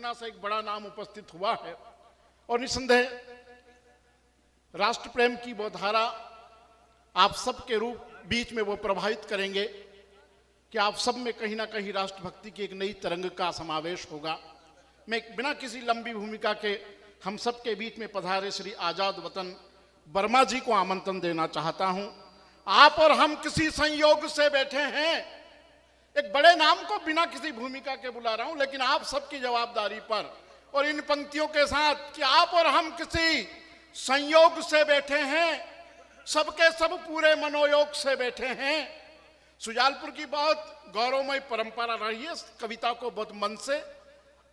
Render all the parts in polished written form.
रचना से एक बड़ा नाम उपस्थित हुआ है और निसंदेह राष्ट्र प्रेम की वो धारा आप सब के रूप बीच में वो प्रभावित करेंगे कि आप सब में कहीं ना कहीं राष्ट्रभक्ति की एक नई तरंग का समावेश होगा। मैं बिना किसी लंबी भूमिका के हम सब के बीच में पधारे श्री आजाद वतन वर्मा जी को आमंत्रण देना चाहता हूं। आप और हम किसी संयोग से बैठे हैं, एक बड़े नाम को बिना किसी भूमिका के बुला रहा हूं, लेकिन आप सबकी जवाबदारी पर और इन पंक्तियों के साथ कि आप और हम किसी संयोग से बैठे हैं, सबके सब पूरे मनोयोग से बैठे हैं। सुजालपुर की बहुत गौरवमय परंपरा रही है, कविता को बहुत मन से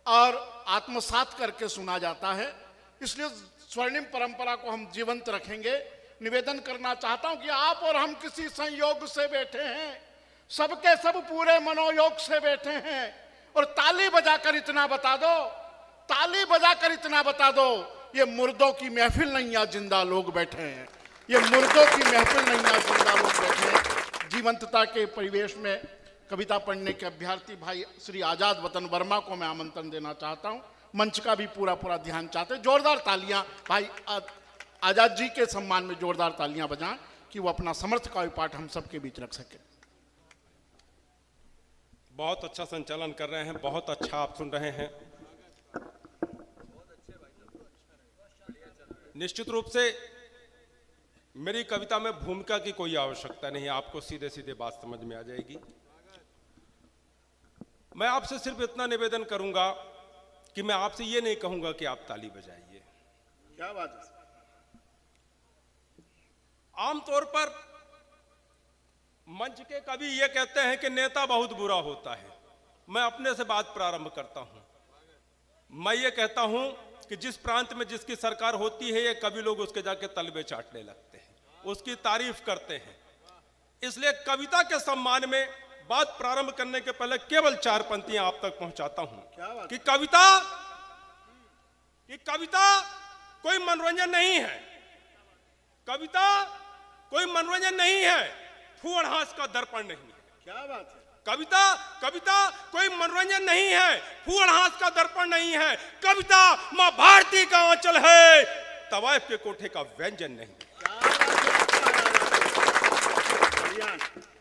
और आत्मसात करके सुना जाता है, इसलिए स्वर्णिम परंपरा को हम जीवंत रखेंगे। निवेदन करना चाहता हूं कि आप और हम किसी संयोग से बैठे हैं, सबके सब पूरे मनोयोग से बैठे हैं, और ताली बजाकर इतना बता दो, ताली बजाकर इतना बता दो, ये मुर्दों की महफिल नहीं, या जिंदा लोग बैठे हैं। ये मुर्दों की महफिल नहीं, या जिंदा लोग बैठे हैं। जीवंतता के परिवेश में कविता पढ़ने के अभ्यर्थी भाई श्री आजाद वतन वर्मा को मैं आमंत्रण देना चाहता हूं। मंच का भी पूरा ध्यान चाहते हैं। जोरदार तालियां भाई आजाद जी के सम्मान में, जोरदार तालियां बजाएं कि वो अपना समर्थ का पाठ हम सबके बीच रख सके। बहुत अच्छा संचालन कर रहे हैं, बहुत अच्छा आप सुन रहे हैं। निश्चित रूप से मेरी कविता में भूमिका की कोई आवश्यकता नहीं, आपको सीधे सीधे बात समझ में आ जाएगी। मैं आपसे सिर्फ इतना निवेदन करूंगा कि मैं आपसे ये नहीं कहूंगा कि आप ताली बजाइए। क्या बात है। आमतौर पर मंच के कवि ये कहते हैं कि नेता बहुत बुरा होता है। मैं अपने से बात प्रारंभ करता हूं। मैं ये कहता हूं कि जिस प्रांत में जिसकी सरकार होती है, ये कवि लोग उसके जाके तलबे चाटने लगते हैं, उसकी तारीफ करते हैं। इसलिए कविता के सम्मान में बात प्रारंभ करने के पहले केवल 4 पंक्तियां आप तक पहुंचाता हूं कि कविता कोई मनोरंजन नहीं है। कविता कोई मनोरंजन नहीं है, फूहड़हास का दर्पण नहीं है। क्या बात है। कविता कोई मनोरंजन नहीं है, फूहड़हास का दर्पण नहीं है। कविता मां भारती का आंचल है, तवाइफ के कोठे का व्यंजन नहीं है।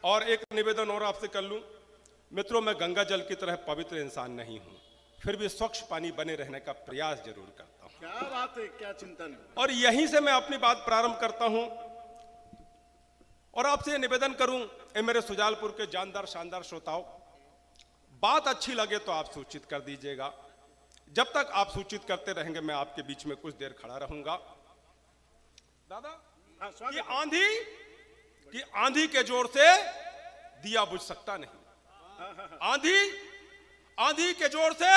और एक निवेदन और आपसे कर लूं। मित्रों, मैं गंगा जल की तरह पवित्र इंसान नहीं हूं, फिर भी स्वच्छ पानी बने रहने का प्रयास जरूर करता हूं। क्या बात है, क्या चिंतन है। और यहीं से मैं अपनी बात प्रारंभ करता हूं और आपसे निवेदन करूं, ए मेरे सुजालपुर के जानदार शानदार श्रोताओं, बात अच्छी लगे तो आप सूचित कर दीजिएगा। जब तक आप सूचित करते रहेंगे मैं आपके बीच में कुछ देर खड़ा रहूंगा। दादा, कि आंधी के जोर से दिया बुझ सकता नहीं। आंधी के जोर से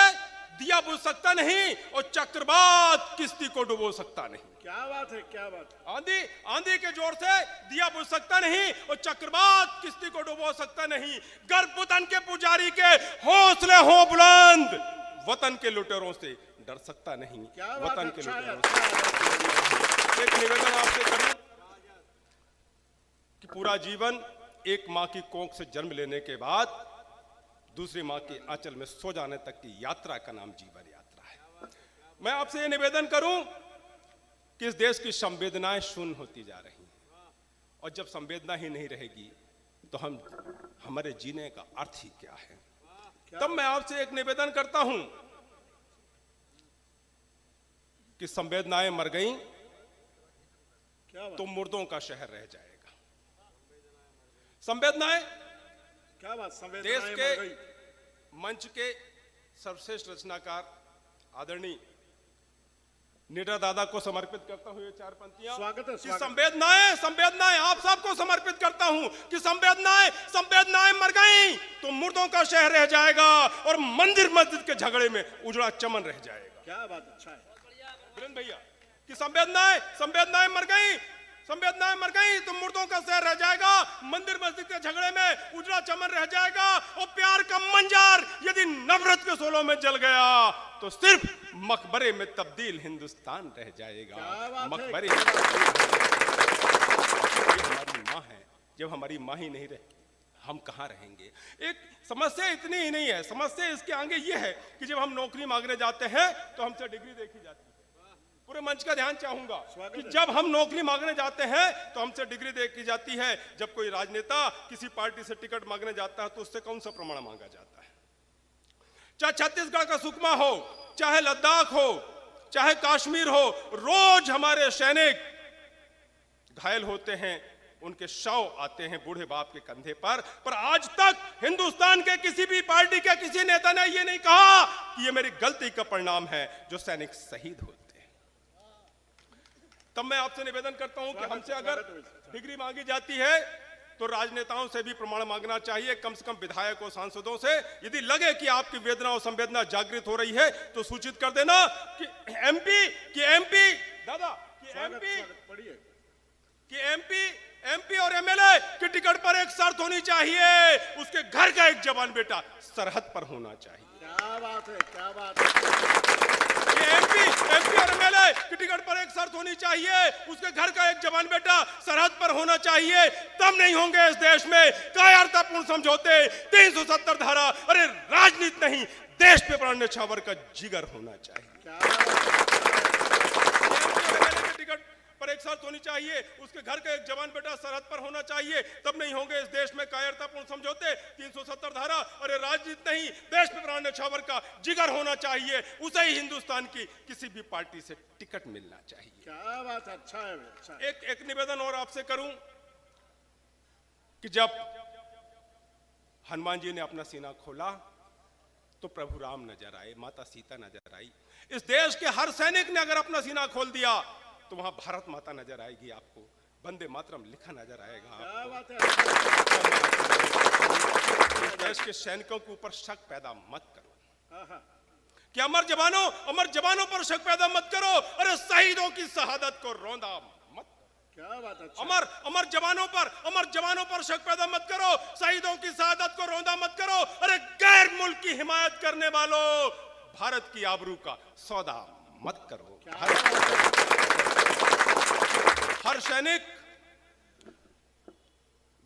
दिया बुझ सकता नहीं, और चक्रवात किश्ती को डुबो सकता नहीं। क्या बात है, क्या बात है। आंधी के जोर से दिया बुझ सकता नहीं, और चक्रवात किश्ती को डुबो सकता नहीं। गर्भ वतन के पुजारी के हौसले हो बुलंद, वतन के लुटेरों से डर सकता नहीं। वतन के लुटेरों से। एक निवेदन आपसे करूं कि पूरा जीवन एक मां की कोख से जन्म लेने के बाद दूसरी मां के आंचल में सो जाने तक की यात्रा का नाम जीवन यात्रा है। मैं आपसे ये निवेदन करूं कि इस देश की संवेदनाएं शून्य होती जा रही हैं, और जब संवेदना ही नहीं रहेगी तो हमारे जीने का अर्थ ही क्या है। तब मैं आपसे एक निवेदन करता हूं कि संवेदनाएं मर गईं तो मुर्दों का शहर रह जाएगा। संवेदनाएं, क्या बात, देश के मंच के सर्वश्रेष्ठ रचनाकार आदरणीय निडर दादा को समर्पित करता हूं ये 4 पंक्तियां। स्वागत है, कि संवेदनाएं आप सबको समर्पित करता हूं कि संवेदनाएं मर गईं तो मुर्दों का शहर रह जाएगा, और मंदिर मस्जिद के झगड़े में उजड़ा चमन रह जाएगा। क्या बात, अच्छा है वीरेंद्र भैया, कि संवेदनाएं मर गई तो मुर्दों का शहर रह जाएगा, मंदिर मस्जिद के झगड़े में उजड़ा चमन रह जाएगा, और प्यार का मंजार यदि नफरत के शोलों में जल गया तो सिर्फ मकबरे में तब्दील हिंदुस्तान रह जाएगा। मकबरे में हमारी माँ है, जब हमारी माँ ही नहीं रहे, हम कहाँ रहेंगे। एक समस्या इतनी ही नहीं है, समस्या इसके आगे ये है कि जब हम नौकरी मांगने जाते हैं तो हमसे डिग्री देखी जाती है। पूरे मंच का ध्यान चाहूंगा कि जब हम नौकरी मांगने जाते हैं तो हमसे डिग्री देखी जाती है। जब कोई राजनेता किसी पार्टी से टिकट मांगने जाता है तो उससे कौन सा प्रमाण मांगा जाता है। चाहे छत्तीसगढ़ का सुकमा हो, चाहे लद्दाख हो, चाहे कश्मीर हो, रोज हमारे सैनिक घायल होते हैं, उनके शव आते हैं बूढ़े बाप के कंधे पर आज तक हिंदुस्तान के किसी भी पार्टी के किसी नेता ने यह नहीं कहा कि यह मेरी गलती का परिणाम है जो सैनिक शहीद होते हैं। तब मैं आपसे निवेदन करता हूं कि हमसे अगर डिग्री मांगी जाती है तो राजनेताओं से भी प्रमाण मांगना चाहिए, कम से कम विधायकों सांसदों से। यदि लगे कि आपकी वेदना और संवेदना जागृत हो रही है तो सूचित कर देना कि एमपी और एमएलए की टिकट पर एक शर्त होनी चाहिए, उसके घर का एक जवान बेटा सरहद पर होना चाहिए। क्या बात है, क्या बात है। एमपी और एमएलए की टिकट पर एक शर्त होनी चाहिए, उसके घर का एक जवान बेटा सरहद पर होना चाहिए। तब नहीं होंगे इस देश में कायरतापूर्ण समझौते, 370 धारा। अरे राजनीति नहीं, देश पे प्राण न्यौछावर का जिगर होना चाहिए। टिकट पर एक शर्त होनी चाहिए, उसके घर का एक जवान बेटा सरहद पर होना चाहिए। तब नहीं होंगे इस देश में कायरतापूर्ण समझौते, 370 धारा। अरे राजनीति नहीं, देश पे प्राण न्यौछावर का जिगर होना चाहिए। उसे ही हिंदुस्तान की किसी भी पार्टी से टिकट मिलना चाहिए। क्या बात, अच्छा है, अच्छा है। एक निवेदन और आपसे करूं कि जब हनुमान जी ने अपना सीना खोला तो प्रभु राम नजर आए, माता सीता नजर आई। इस देश के हर सैनिक ने अगर अपना सीना खोल दिया तो वहां भारत माता नजर आएगी आपको, वंदे मातरम लिखा नजर आएगा आपको। इस देश के सैनिकों के ऊपर शक पैदा मत करो कि अमर जवानों पर शक पैदा मत करो। अरे शहीदों की शहादत को रौंदा मत। क्या बात है, अच्छा। अमर जवानों पर शक पैदा मत करो, शहीदों की शहादत को रौंदा मत करो। अरे गैर मुल्क की हिमायत करने वालों, भारत की आबरू का सौदा मत करो। हर सैनिक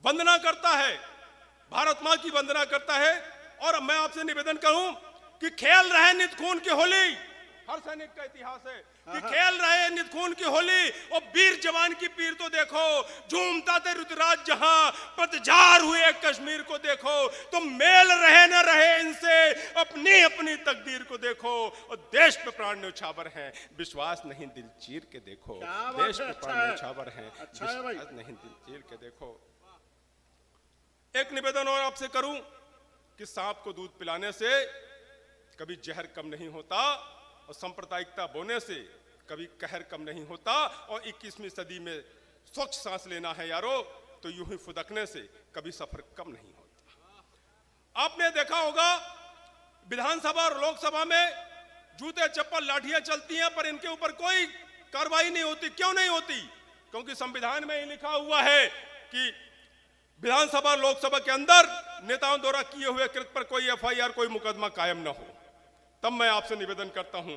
वंदना करता है, भारत मां की वंदना करता है। और मैं आपसे निवेदन करूं कि खेल रहे नित खून की होली, हर सैनिक का इतिहास है कि खेल रहे नित खून की होली। और वीर जवान की पीर तो देखो, झूमता थे ऋतुराज जहां, पतझार हुए कश्मीर को देखो। तो मेल रहे न रहे इनसे, अपनी अपनी तकदीर को देखो। और देश पे प्राण न्यौछावर हैं, विश्वास नहीं दिल चीर के देखो। देश पे प्राण न्यौछावर हैं, विश्वास नहीं दिल चीर के देखो। एक निवेदन और आपसे करूं कि सांप को दूध पिलाने से कभी जहर कम नहीं होता, और सांप्रदायिकता बोने से कभी कहर कम नहीं होता। और 21वीं सदी में स्वच्छ सांस लेना है यारो, तो यूं ही फुदकने से कभी सफर कम नहीं होता। आपने देखा होगा विधानसभा और लोकसभा में जूते चप्पल लाठियां चलती हैं, पर इनके ऊपर कोई कार्रवाई नहीं होती। क्यों नहीं होती? क्योंकि संविधान में ही लिखा हुआ है कि विधानसभा लोकसभा के अंदर नेताओं द्वारा किए हुए कृत्य पर कोई एफआईआर, कोई मुकदमा कायम न हो। तब मैं आपसे निवेदन करता हूं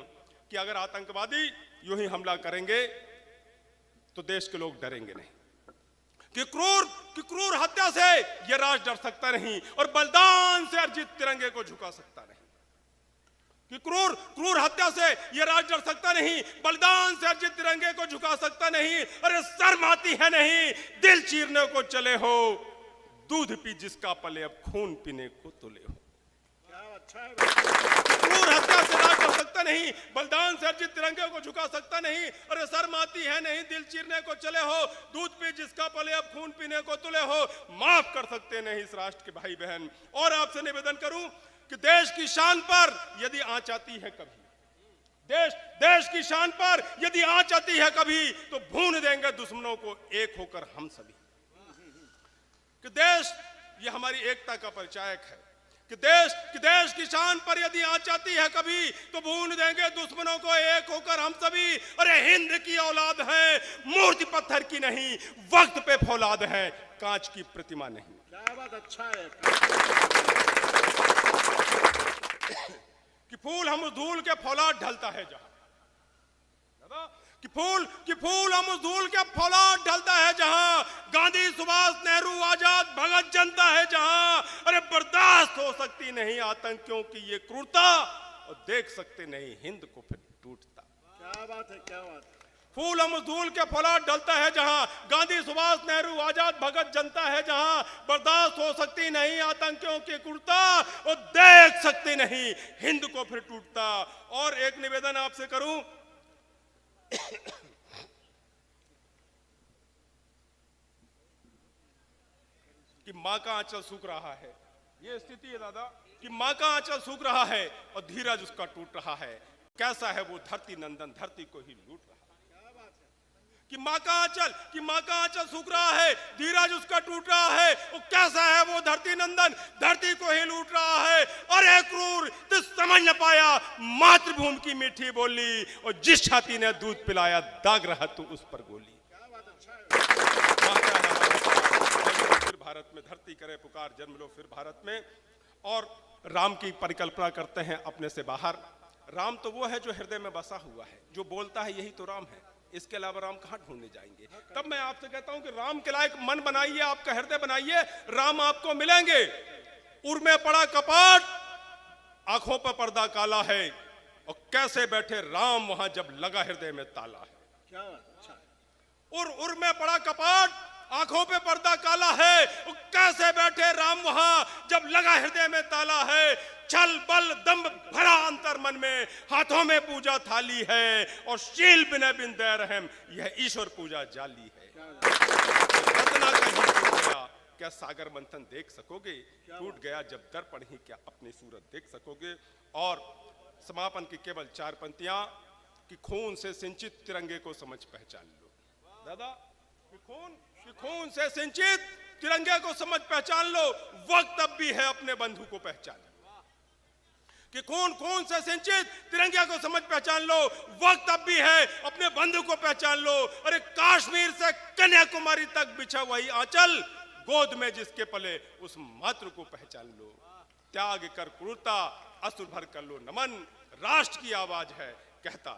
कि अगर आतंकवादी यूं ही हमला करेंगे तो देश के लोग डरेंगे नहीं। कि क्रूर हत्या से यह राष्ट्र डर सकता नहीं, और बलिदान से अर्जित तिरंगे को झुका सकता नहीं। कि क्रूर हत्या से यह राष्ट्र डर सकता नहीं, बलिदान से अर्जित तिरंगे को झुका सकता नहीं। अरे शर्म आती है नहीं, दिल चीरने को चले हो, दूध पी जिसका पले अब खून पीने को तुले हो। क्रूर हत्या से राज कर सकता नहीं, बलिदान से अर्जित तिरंगे को झुका सकता नहीं। अरे शर्म आती है नहीं, दिल चीरने को चले हो, दूध पी जिसका पले अब खून पीने को तुले हो। माफ कर सकते नहीं इस राष्ट्र के भाई बहन। और आपसे निवेदन करूं कि देश की शान पर यदि आंच आती है कभी, देश की शान पर यदि आंच आती है कभी, तो भून देंगे दुश्मनों को एक होकर हम सभी। कि देश ये हमारी एकता का परिचायक है। कि देश की शान पर यदि आंच आती है कभी, तो भून देंगे दुश्मनों को एक होकर हम सभी। अरे हिंद की औलाद है, मूर्ति पत्थर की नहीं, वक्त पे फौलाद है, कांच की प्रतिमा नहीं। क्या बात, अच्छा है। कि फूल हम धूल के फौलाद ढलता है जहां, कि फूल हम उस धूल के फौलाद ढलता है जहां, गांधी सुभाष नेहरू आजाद भगत जनता है जहां। अरे बर्दाश्त हो सकती नहीं आतंकियों की ये क्रूरता, और देख सकते नहीं हिंद को फिर टूटता। क्या बात है, क्या बात है। फूल हम उस धूल के फौलाद ढलता है जहां, गांधी सुभाष नेहरू आजाद भगत जनता है जहां। बर्दाश्त हो सकती नहीं आतंकियों की क्रूरता, और देख सकते नहीं हिंद को फिर टूटता। और एक निवेदन आपसे करूं कि मां का आंचल सूख रहा है, ये स्थिति है दादा, कि मां का आंचल सूख रहा है और धीरज उसका टूट रहा है। कैसा है वो धरती नंदन, धरती को ही लूट रहा है। कि मां का आंचल सूख रहा है, धीरज उसका टूट रहा है। वो कैसा है वो धरती नंदन, धरती को ही लूट रहा है। अरे क्रूर, तू समझ न पाया मातृभूमि की मीठी बोली, और जिस छाती ने दूध पिलाया दाग रहा तू उस पर गोली। फिर भारत में धरती करे पुकार, जन्म लो फिर भारत में। और राम की परिकल्पना करते हैं अपने से बाहर। राम तो वो है जो हृदय में बसा हुआ है, जो बोलता है यही तो राम है। इसके अलावा राम कहां ढूंढने जाएंगे। तब मैं आपसे कहता हूं कि राम के लायक मन बनाइए, आपका हृदय बनाइए, राम आपको मिलेंगे। उर में पड़ा कपाट, आंखों पर पर्दा काला है, और कैसे बैठे राम वहां जब लगा हृदय में ताला है। क्या अच्छा। उर में पड़ा कपाट, आंखों पे पर्दा काला है, वो कैसे बैठे राम वहां जब लगा हृदय में ताला है। छल बल दम्भ भरा अंतर मन में, हाथों में पूजा थाली है, और शील बिना बिन दे रहम, यह ईश्वर पूजा जाली है। रत्ना का ही टूट गया, क्या सागर मंथन देख सकोगे। टूट गया जब दर्पण ही, क्या अपनी सूरत देख सकोगे। और समापन की केवल 4 पंक्तियां कि खून से सिंचित तिरंगे को समझ पहचान लो। दादा, कि खून से सिंचित तिरंगे को समझ पहचान लो, वक्त अब भी है अपने बंधु को पहचान लो। कि खून से सिंचित तिरंगे को समझ पहचान लो, वक्त अब भी है अपने बंधु को पहचान लो। अरे कश्मीर से कन्याकुमारी तक बिछा वही आंचल, गोद में जिसके पले उस मातृ को पहचान लो। त्याग कर क्रूरता, अश्रु भर कर लो नमन, राष्ट्र की आवाज है कहता